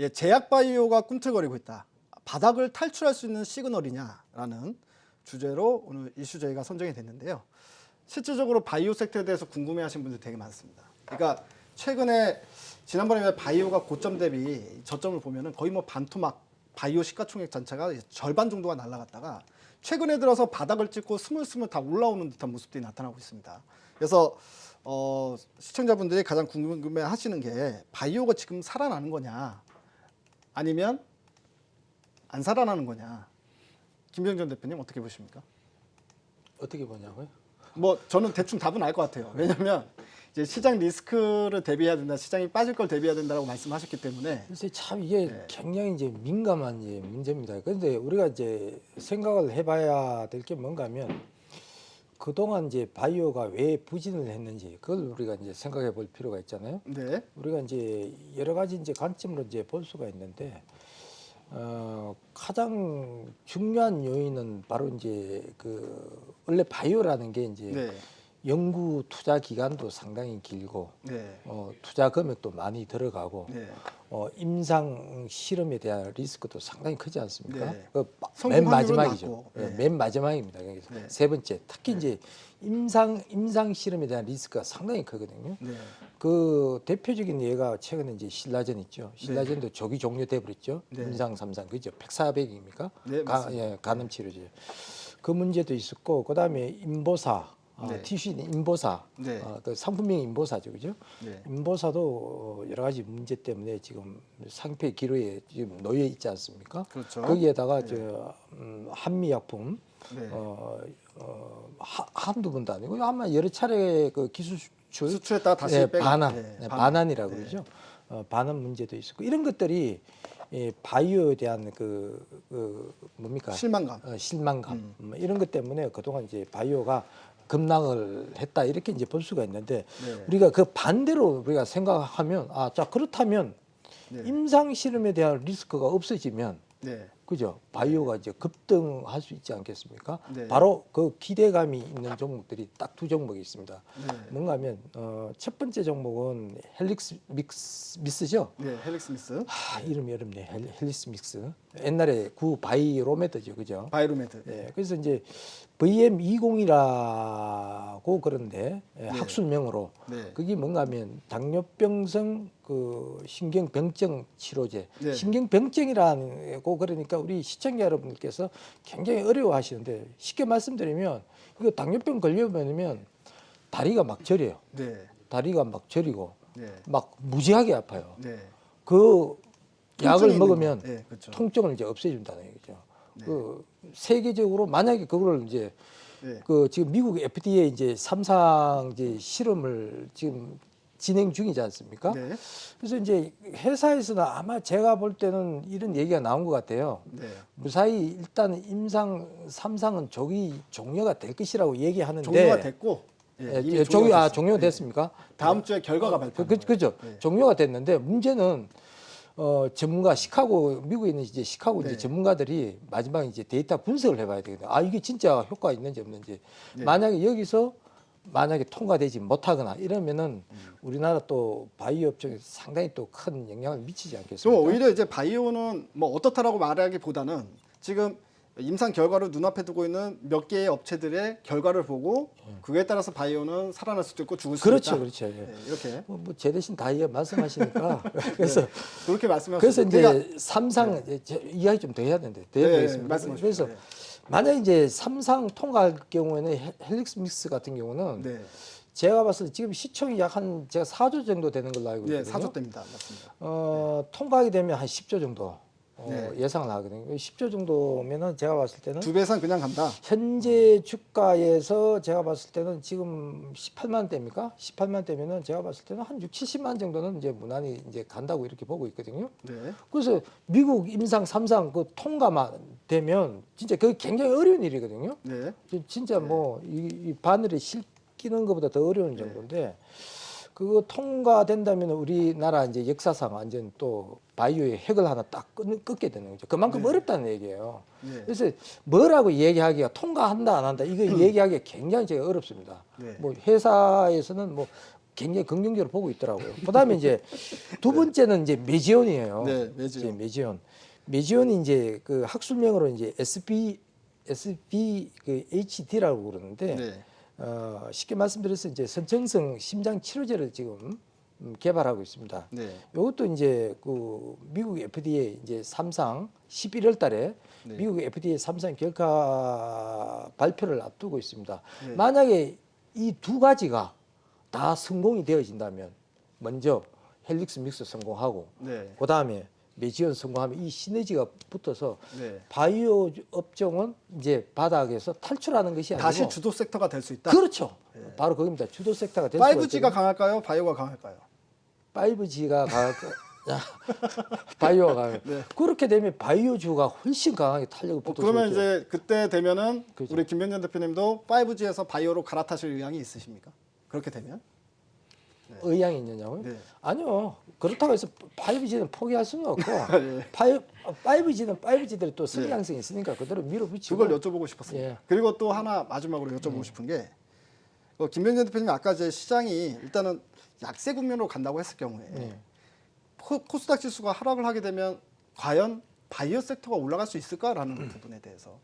예, 제약 바이오가 꿈틀거리고 있다. 바닥을 탈출할 수 있는 시그널이냐라는 주제로 오늘 이슈 저희가 선정이 됐는데요. 실질적으로 바이오 섹터에 대해서 궁금해하시는 분들 되게 많습니다. 그러니까 최근에 지난번에 바이오가 고점 대비 저점을 보면은 거의 뭐 반토막 바이오 시가총액 전체가 절반 정도가 날아갔다가 최근에 들어서 바닥을 찍고 스물스물 다 올라오는 듯한 모습들이 나타나고 있습니다. 그래서 시청자분들이 가장 궁금해하시는 게 바이오가 지금 살아나는 거냐 아니면 안 살아나는 거냐. 김병전 대표님 어떻게 보십니까? 어떻게 보냐고요? 뭐 저는 대충 답은 알 것 같아요. 왜냐하면 이제 시장 리스크를 대비해야 된다, 시장이 빠질 걸 대비해야 된다라고 말씀하셨기 때문에. 글쎄 참 이게 굉장히 이제 민감한 이제 문제입니다. 그런데 우리가 이제 생각을 해봐야 될 게 뭔가하면 그동안 이제 바이오가 왜 부진을 했는지 그걸 우리가 이제 생각해 볼 필요가 있잖아요. 네. 우리가 이제 여러 가지 이제 관점으로 이제 볼 수가 있는데 가장 중요한 요인은 바로 이제 그 원래 바이오라는 게 이제 네. 연구 투자 기간도 상당히 길고 네. 투자 금액도 많이 들어가고 네. 임상 실험에 대한 리스크도 상당히 크지 않습니까? 네. 맨 성공 확률은 마지막이죠. 낮고. 네. 네. 맨 마지막입니다. 그래서 네. 세 번째, 특히 이제 임상 실험에 대한 리스크가 상당히 크거든요. 네. 그 대표적인 예가 최근에 이제 신라젠 있죠. 신라젠도 조기 종료돼 버렸죠. 네. 임상 3상 그죠? 백사백입니까? 네, 맞습니다. 간암 치료제. 그 문제도 있었고 그다음에 인보사. 네. 티슈인 인보사, 네. 그 상품명이 인보사죠, 그죠? 네. 인보사도 여러 가지 문제 때문에 지금 상폐 기로에 지금 놓여 있지 않습니까? 그렇죠. 거기에다가 네. 저 한미약품 네. 한두 번도 아니고 아마 여러 차례 그 기술 수출에 따라 다시 빼고. 반환, 네. 반환이라고 네. 그러죠. 반환 문제도 있었고 이런 것들이 바이오에 대한 그 뭡니까? 실망감. 실망감 이런 것 때문에 그동안 이제 바이오가 급락을 했다 이렇게 이제 볼 수가 있는데 네. 우리가 그 반대로 우리가 생각하면 자 그렇다면 네. 임상 실험에 대한 리스크가 없어지면 네. 그죠? 바이오가 이제 급등할 수 있지 않겠습니까? 네. 바로 그 기대감이 있는 종목들이 딱 두 종목이 있습니다. 네. 뭔가 하면 첫 번째 종목은 헬릭스 미스죠? 네. 헬릭스미스. 이름이 어렵네. 헬릭스 믹스. 옛날에 구 바이로메드죠. 그죠? 바이로메드. 네. 그래서 이제 VM20이라고 그런데 학술명으로 네. 그게 뭔가 하면 당뇨병성 그 신경병증 치료제. 네. 신경병증이라고 그러니까 우리 시청자 여러분들께서 굉장히 어려워하시는데 쉽게 말씀드리면 이거 당뇨병 걸려보면 다리가 막 저려요. 네. 다리가 막 저리고 네. 막 무지하게 아파요. 네. 그 약을 통증이 먹으면 있는 거. 네, 그렇죠. 통증을 이제 없애준다는 얘기죠. 네. 그 세계적으로 만약에 그걸 이제 네. 그 지금 미국 FDA 이제 3상 이제 실험을 지금 진행 중이지 않습니까? 네. 그래서 이제 회사에서는 아마 제가 볼 때는 이런 얘기가 나온 것 같아요. 네. 무사히 일단 임상 3상은 종료가 될 것이라고 얘기하는데 종료가 됐고. 예, 이미 종료가 됐습니다. 종료가 됐습니까? 다음 주에 결과가 발표합니다. 그죠. 네. 종료가 됐는데 문제는 전문가 시카고 미국에 있는 이제 시카고 네. 이제 전문가들이 마지막에 이제 데이터 분석을 해봐야 되거든요. 이게 진짜 효과가 있는지 없는지. 네. 만약에 여기서 통과되지 못하거나 이러면은 우리나라 또 바이오 업종에 상당히 또 큰 영향을 미치지 좀 않겠습니까? 오히려 이제 바이오는 뭐 어떻다라고 말하기보다는 지금 임상 결과를 눈앞에 두고 있는 몇 개의 업체들의 결과를 보고 그에 따라서 바이오는 살아날 수도 있고 죽을 수도 있다. 그렇죠. 예. 네, 이렇게 제 대신 다 말씀하시니까 그래서 네, 그렇게 말씀하셨어요. 그래서 이제 삼상 이야기 좀 더 해야 되는데 더 해야 되겠습니다. 말씀하십시오. 그래서 네. 만약 이제 삼상 통과할 경우에는 헬릭스 믹스 같은 경우는 네. 제가 봤을 때 지금 시총이 약 한 제가 4조 정도 되는 걸로 알고 네, 있거든요. 4조 대입니다. 맞습니다. 통과하게 되면 한 10조 정도 네. 예상을 하거든요. 10조 정도면은 제가 봤을 때는 두 배선 그냥 간다. 현재 주가에서 제가 봤을 때는 지금 18만 대입니까? 18만 대면은 제가 봤을 때는 한 6, 70만 정도는 이제 무난히 이제 간다고 이렇게 보고 있거든요. 네. 그래서 미국 임상 3상 그 통과만 되면 진짜 그게 굉장히 어려운 일이거든요. 네. 진짜 뭐 이 바늘에 실기는 것보다 더 어려운 정도인데 그거 통과된다면 우리나라 이제 역사상 완전 또 바이오의 핵을 하나 딱 끊게 되는 거죠. 그만큼 어렵다는 얘기예요. 네. 그래서 뭐라고 얘기하기가 통과한다 안 한다 이거 얘기하기가 굉장히 제가 어렵습니다. 네. 뭐 회사에서는 뭐 굉장히 긍정적으로 보고 있더라고요. 그다음에 이제 두 번째는 이제 메지온이에요. 네, 매지온. 이제 메지온. 메지온이 이제 그 학술명으로 이제 SB 그 HD라고 그러는데 네. 쉽게 말씀드려서 이제 선천성 심장 치료제를 지금 개발하고 있습니다. 네. 이것도 이제 그 미국 FDA 이제 3상 11월 달에 네. 미국 FDA 3상 결과 발표를 앞두고 있습니다. 네. 만약에 이 두 가지가 다 성공이 되어진다면 먼저 헬릭스 믹스 성공하고 네. 그다음에 메지온 성공하면 이 시너지가 붙어서 네. 바이오 업종은 이제 바닥에서 탈출하는 것이 아니고 다시 주도 섹터가 될 수 있다. 그렇죠. 바로 거기입니다. 주도 섹터가 될 수가 5G가 있거든요. 강할까요? 바이오가 강할까요? 5G가 바이오가 강해요. 네. 그렇게 되면 바이오주가 훨씬 강하게 탄력을 붙을 수 그러면 있죠. 이제 그때 되면은 그죠. 우리 김병전 대표님도 5G에서 바이오로 갈아타실 의향이 있으십니까? 그렇게 되면? 의향이 있느냐고요? 네. 아니요. 그렇다고 해서 5G는 포기할 수는 없고 예. 5G는 5G대로 또 성장성이 있으니까 그대로 밀어붙이고 그걸 여쭤보고 싶었습니다. 예. 그리고 또 하나 마지막으로 여쭤보고 싶은 게 김병전 대표님이 아까 이제 시장이 일단은 약세 국면으로 간다고 했을 경우에 예. 코스닥 지수가 하락을 하게 되면 과연 바이오 섹터가 올라갈 수 있을까라는 부분에 대해서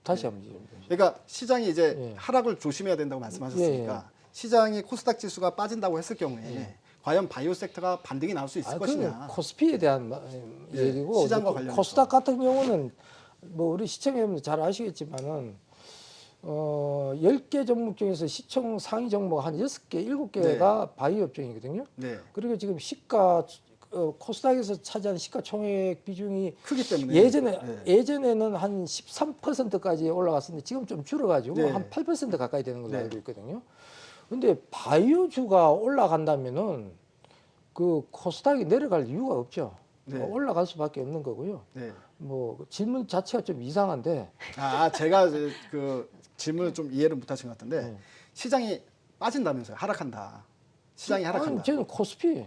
다시 한번 그러니까 시장이 이제 예. 하락을 조심해야 된다고 말씀하셨으니까 시장이 코스닥 지수가 빠진다고 했을 경우에 과연 바이오 섹터가 반등이 나올 수 있을 것이냐. 그건 코스피에 대한 예, 얘기고 시장과 관련해서. 코스닥 같은 경우는 뭐 우리 시청자분들 잘 아시겠지만은 10개 종목 중에서 시총 상위 종목 한 6개, 7개가 바이오 업종이거든요. 네. 그리고 지금 시가 코스닥에서 차지하는 시가총액 비중이 크기 때문에 예전에는 한 13%까지 올라갔었는데 지금 좀 줄어가지고 네. 한 8% 가까이 되는 걸로 네. 알고 있거든요. 근데 바이오주가 올라간다면은 그 코스닥이 내려갈 이유가 없죠. 네. 올라갈 수밖에 없는 거고요. 네. 뭐 질문 자체가 좀 이상한데 제가 이제 그 질문을 좀 이해를 못하신 것 같은데 네. 시장이 빠진다면서요? 하락한다. 시장이 하락한다. 아니, 저는 코스피.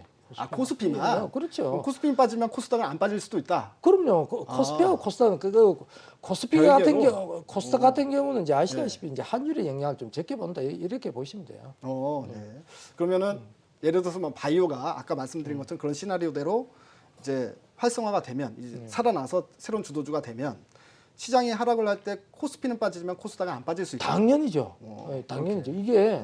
코스피만. 네, 그렇죠. 코스피 빠지면 코스닥은 안 빠질 수도 있다. 그럼요. 코스피하고 코스닥은 코스피 별개로? 같은 경우, 코스닥 같은 경우는 이제 아시다시피 이제 환율의 영향을 좀 적게 본다 이렇게 보시면 돼요. 네. 그러면은 예를 들어서 뭐 바이오가 아까 말씀드린 것처럼 그런 시나리오대로 이제 활성화가 되면 이제 살아나서 새로운 주도주가 되면 시장이 하락을 할 때 코스피는 빠지지만 코스닥은 안 빠질 수 있다. 당연히죠. 당연히죠. 이게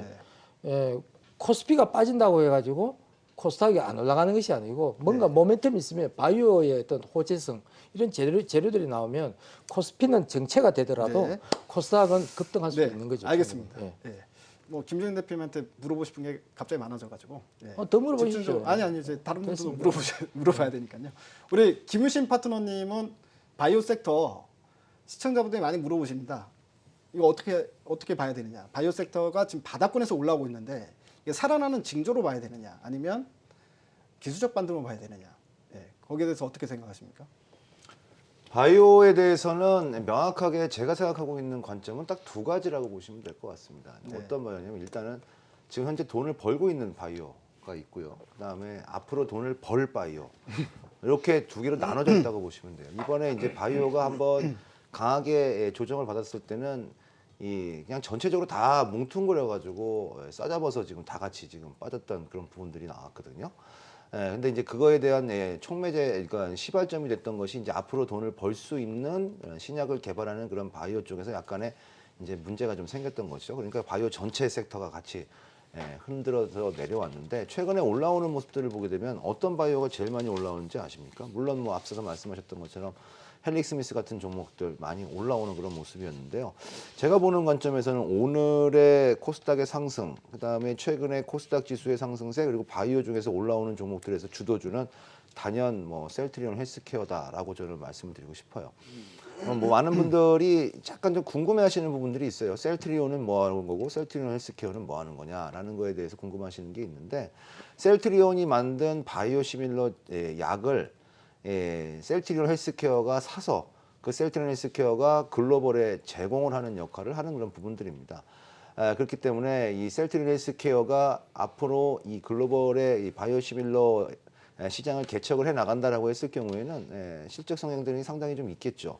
코스피가 빠진다고 해가지고 코스닥이 안 올라가는 것이 아니고 뭔가 모멘텀이 있으면 바이오의 어떤 호재성 이런 재료들이 나오면 코스피는 정체가 되더라도 네. 코스닥은 급등할 수 있는 거죠. 알겠습니다. 예. 뭐 김정인 대표님한테 물어보고 싶은 게 갑자기 많아져가지고 더 물어보시죠. 집중적으로 아니 이제 다른 분도 물어봐야 되니까요. 우리 김유신 파트너님은 바이오 섹터 시청자분들이 많이 물어보십니다. 이거 어떻게 봐야 되느냐? 바이오 섹터가 지금 바닥권에서 올라오고 있는데 이게 살아나는 징조로 봐야 되느냐? 아니면 기술적 반등으로 봐야 되느냐? 거기에 대해서 어떻게 생각하십니까? 바이오에 대해서는 명확하게 제가 생각하고 있는 관점은 딱 두 가지라고 보시면 될 것 같습니다. 네. 어떤 바이오냐면 일단은 지금 현재 돈을 벌고 있는 바이오가 있고요. 그다음에 앞으로 돈을 벌 바이오 이렇게 두 개로 나눠져 있다고 보시면 돼요. 이번에 이제 바이오가 한번 강하게 조정을 받았을 때는 그냥 전체적으로 다 뭉퉁거려 가지고 싸잡아서 지금 다 같이 지금 빠졌던 그런 부분들이 나왔거든요. 근데 이제 그거에 대한 촉매제, 그러니까 시발점이 됐던 것이 이제 앞으로 돈을 벌 수 있는 신약을 개발하는 그런 바이오 쪽에서 약간의 이제 문제가 좀 생겼던 거죠. 그러니까 바이오 전체 섹터가 같이 흔들어서 내려왔는데 최근에 올라오는 모습들을 보게 되면 어떤 바이오가 제일 많이 올라오는지 아십니까? 물론 뭐 앞서서 말씀하셨던 것처럼 헬릭스 미스 같은 종목들 많이 올라오는 그런 모습이었는데요. 제가 보는 관점에서는 오늘의 코스닥의 상승, 그다음에 최근에 코스닥 지수의 상승세, 그리고 바이오 중에서 올라오는 종목들에서 주도주는 단연 뭐 셀트리온 헬스케어다라고 저는 말씀을 드리고 싶어요. 뭐 많은 분들이 약간 좀 궁금해하시는 부분들이 있어요. 셀트리온은 뭐 하는 거고 셀트리온 헬스케어는 뭐 하는 거냐라는 거에 대해서 궁금하시는 게 있는데 셀트리온이 만든 바이오 시밀러 약을 셀트리온 헬스케어가 사서 그 셀트리온 헬스케어가 글로벌에 제공을 하는 역할을 하는 그런 부분들입니다. 그렇기 때문에 이 셀트리온 헬스케어가 앞으로 이 글로벌의 이 바이오시밀러 시장을 개척을 해 나간다라고 했을 경우에는 실적 성향들이 상당히 좀 있겠죠.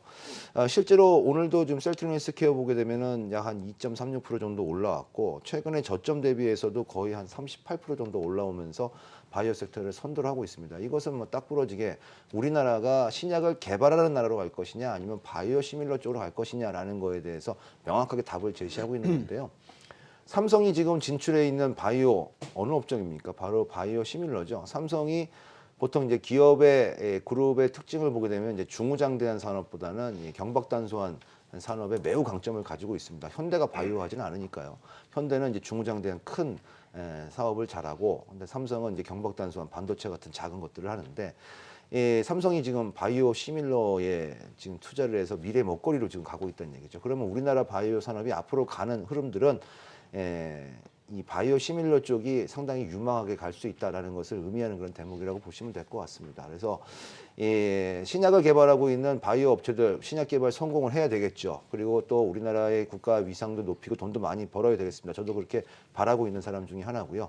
실제로 오늘도 좀 셀트리온 헬스케어 보게 되면은 약 한 2.36% 정도 올라왔고 최근에 저점 대비해서도 거의 한 38% 정도 올라오면서 바이오 섹터를 선도를 하고 있습니다. 이것은 뭐 딱 부러지게 우리나라가 신약을 개발하는 나라로 갈 것이냐 아니면 바이오 시밀러 쪽으로 갈 것이냐라는 거에 대해서 명확하게 답을 제시하고 있는 건데요. 삼성이 지금 진출해 있는 바이오 어느 업종입니까? 바로 바이오 시밀러죠. 삼성이 보통 이제 기업의 그룹의 특징을 보게 되면 이제 중후장대한 산업보다는 이 경박단소한 산업에 매우 강점을 가지고 있습니다. 현대가 바이오 하지는 않으니까요. 현대는 이제 중후장대한 큰 사업을 잘하고, 근데 삼성은 이제 경박단소한 반도체 같은 작은 것들을 하는데, 삼성이 지금 바이오 시밀러에 지금 투자를 해서 미래 먹거리로 지금 가고 있다는 얘기죠. 그러면 우리나라 바이오 산업이 앞으로 가는 흐름들은 이 바이오 시밀러 쪽이 상당히 유망하게 갈 수 있다라는 것을 의미하는 그런 대목이라고 보시면 될 것 같습니다. 그래서 신약을 개발하고 있는 바이오 업체들 신약 개발 성공을 해야 되겠죠. 그리고 또 우리나라의 국가 위상도 높이고 돈도 많이 벌어야 되겠습니다. 저도 그렇게 바라고 있는 사람 중에 하나고요.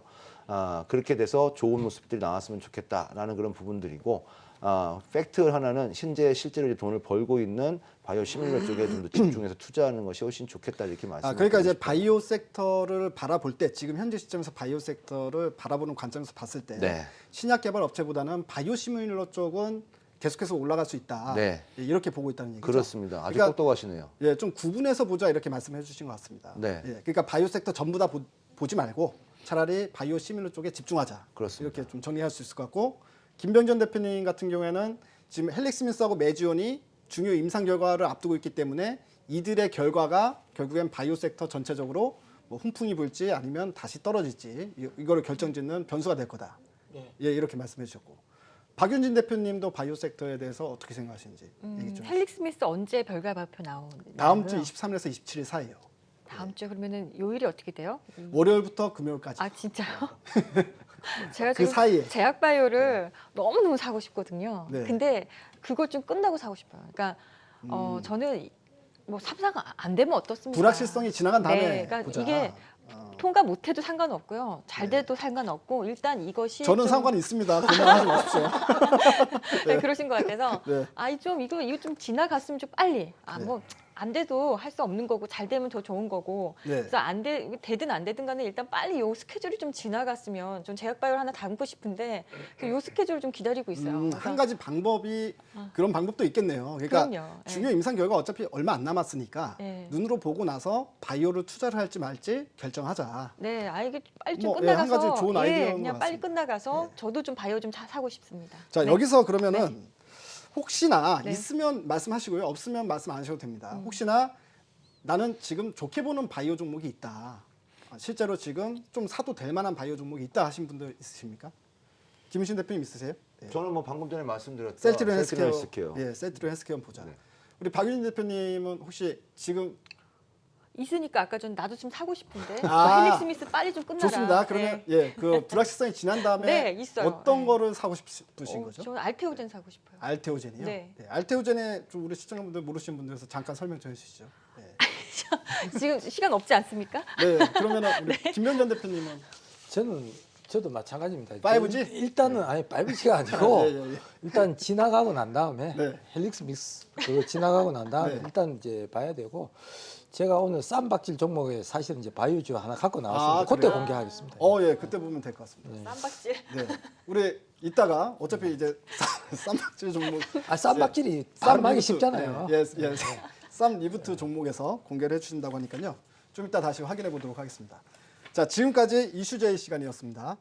그렇게 돼서 좋은 모습들이 나왔으면 좋겠다라는 그런 부분들이고, 팩트 하나는 현재 실제로 이제 돈을 벌고 있는 바이오 시밀러 쪽에 좀 더 집중해서 투자하는 것이 훨씬 좋겠다 이렇게 말씀드리고 그러니까 이제 싶어요. 바이오 섹터를 바라볼 때 지금 현재 시점에서 바이오 섹터를 바라보는 관점에서 봤을 때 네. 신약 개발 업체보다는 바이오 시밀러 쪽은 계속해서 올라갈 수 있다. 네. 예, 이렇게 보고 있다는 얘기죠. 그렇습니다. 아주 그러니까 똑똑하시네요. 예, 좀 구분해서 보자 이렇게 말씀해 주신 것 같습니다. 네. 예, 그러니까 바이오 섹터 전부 다 보지 말고 차라리 바이오 시밀러 쪽에 집중하자. 그렇습니다. 이렇게 좀 정리할 수 있을 것 같고, 김병전 대표님 같은 경우에는 지금 헬릭스민스하고 매지온이 중요 임상 결과를 앞두고 있기 때문에 이들의 결과가 결국엔 바이오 섹터 전체적으로 뭐 훈풍이 불지 아니면 다시 떨어질지 이거를 결정짓는 변수가 될 거다. 네. 예, 이렇게 말씀해 주셨고, 박윤진 대표님도 바이오 sek터에 대해서 어떻게 생각하시는지 얘기 좀. 헬릭 스미스 언제 별과 발표 나오나요? 다음 주 23일에서 27일 사이요. 다음 주에 그러면은 요일이 어떻게 돼요? 월요일부터 금요일까지. 아 진짜요? 제가 그 지금 사이에. 제약 바이오를 너무너무 사고 싶거든요. 네. 근데 그걸 좀 끝나고 사고 싶어요. 그러니까 저는 뭐 삽사가 안 되면 어떻습니까? 불확실성이 지나간 다음에 네, 그러니까 보자. 이게 통과 못해도 상관없고요. 잘 돼도 상관없고 일단 이것이 저는 좀- 상관이 있습니다. 고민하지 마십시오. 네, 그러신 것 같아서 네. 아이 좀 이거 좀 지나갔으면 좀 빨리 네. 뭐 안 돼도 할 수 없는 거고 잘 되면 더 좋은 거고 네. 그래서 되든 안 되든 간에 일단 빨리 요 스케줄이 좀 지나갔으면 전 제약바이오를 하나 담고 싶은데 요 스케줄을 좀 기다리고 있어요. 그래서 한 가지 방법이 그런 방법도 있겠네요. 그러니까 그럼요. 예. 중요 임상 결과 어차피 얼마 안 남았으니까 예. 눈으로 보고 나서 바이오를 투자를 할지 말지 결정하자. 네, 이게 빨리 좀 뭐, 예, 한 끝나가서 가지 좋은 아이디어인 것 그냥 빨리 같습니다. 끝나가서 저도 좀 바이오 좀 사고 싶습니다. 자, 네. 여기서 그러면은 혹시나 네. 있으면 말씀하시고요. 없으면 말씀 안 하셔도 됩니다. 혹시나 나는 지금 좋게 보는 바이오 종목이 있다. 실제로 지금 좀 사도 될 만한 바이오 종목이 있다 하신 분들 있으십니까? 김우신 대표님 있으세요? 네. 저는 뭐 방금 전에 말씀드렸던 셀트리온 셀트리온 헬스케어. 예, 셀트리온 헬스케어 보자. 네. 우리 박윤진 대표님은 혹시 지금 있으니까 아까 전 나도 좀 사고 싶은데 아, 헬릭 스미스 빨리 좀 끝나라. 좋습니다. 그러면 네. 예, 그 불확실성이 지난 다음에 네, 있어요. 어떤 네. 거를 사고 싶으신 거죠? 저는 알테오젠 사고 싶어요. 알테오젠이요. 네. 알테오젠에 좀 우리 시청자분들 모르시는 분들에서 잠깐 설명 좀 해주시죠. 네. 지금 시간 없지 않습니까? 네, 그러면은 우리 김병전 대표님은 저도 마찬가지입니다. 5G? 일단은 아니 5G가 아니고 예, 예. 일단 지나가고 난 다음에 네. 헬릭스 믹스 그거 지나가고 난 다음에 네. 일단 이제 봐야 되고, 제가 오늘 쌈박질 종목에 사실은 이제 바이오주 하나 갖고 나왔습니다. 아, 그때 그래요? 공개하겠습니다. 예, 그때 보면 될 것 같습니다. 쌈박질. 네, 우리 이따가 어차피 이제 쌈박질 종목 쌈박질이 쌈 발음하기 리부트, 쉽잖아요. 예, 예. 쌈 리부트 종목에서 공개를 해주신다고 하니까요. 좀 이따 다시 확인해 보도록 하겠습니다. 자, 지금까지 이슈제이 시간이었습니다.